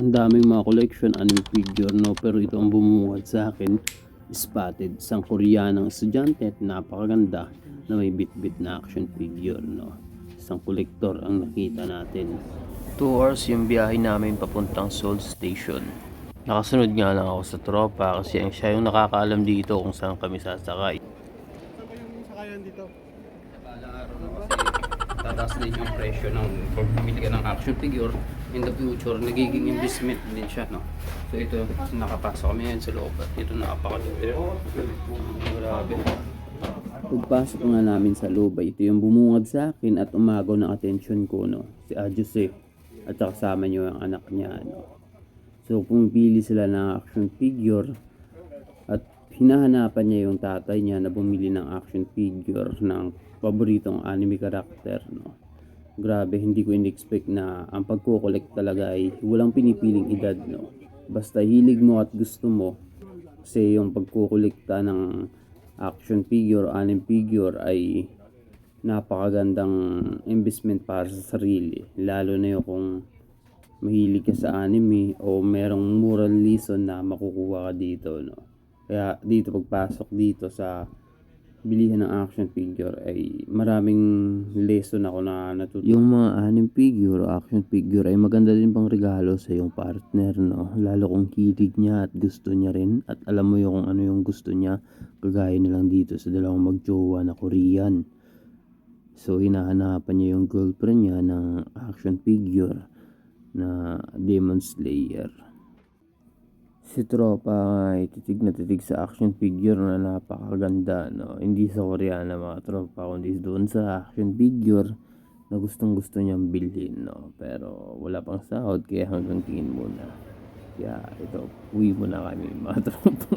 Ang daming mga collection, anime figure, no? Pero ito ang bumungad sa akin, Spotted, isang Koreanang estudyante at napakaganda na may bit-bit na action figure, no? Isang kolektor ang nakita natin. 2 hours yung biyahe namin papuntang Seoul Station. Nakasunod nga lang ako sa tropa kasi siya yung nakakaalam dito kung saan kami sasakay. Saan ba yung sakayan dito? Balang araw na kasi tataas din yung presyo ng pag bumili ka ng action figure in the future, nagiging investment din siya, no? So ito, nakapasok kami ngayon sa loob at ito napakaganda. Grabe. Pagpasok nga namin sa loob, ito yung bumungad sa akin at umagaw ng attention ko, no? Si Jose at kasama niyo yung anak niya, no? So pumipili sila ng action figure at hinahanapan niya yung tatay niya na bumili ng action figure ng paboritong anime character, no? Grabe, hindi ko in-expect na ang pagko-collect talaga ay walang pinipiling edad, no? Basta hilig mo at gusto mo. Kasi yung pagkukolekta ng action figure, anime figure ay napakagandang investment para sa sarili. Lalo na yung kung mahilig ka sa anime o merong moral lesson na makukuha ka dito, no? Kaya dito pagpasok dito sa bilihan ng action figure ay maraming lesson ako na natutunan. Yung mga anime figure o action figure ay maganda din pang regalo sa iyong partner, no? Lalo kung hilig niya at gusto niya rin at alam mo yung kung ano yung gusto niya, kagaya na lang dito sa dalawang magjowa na Korean. So hinahanapan niya yung girlfriend niya ng action figure na Demon Slayer. Si tropa ay titig na titig sa action figure na napakaganda, no? Hindi sa Koreana mga tropa, kundi doon sa action figure na gustong gusto niyang bilhin, no? Pero wala pang sahod kaya hanggang tingin muna. Kaya ito, uwi muna kami mga tropa.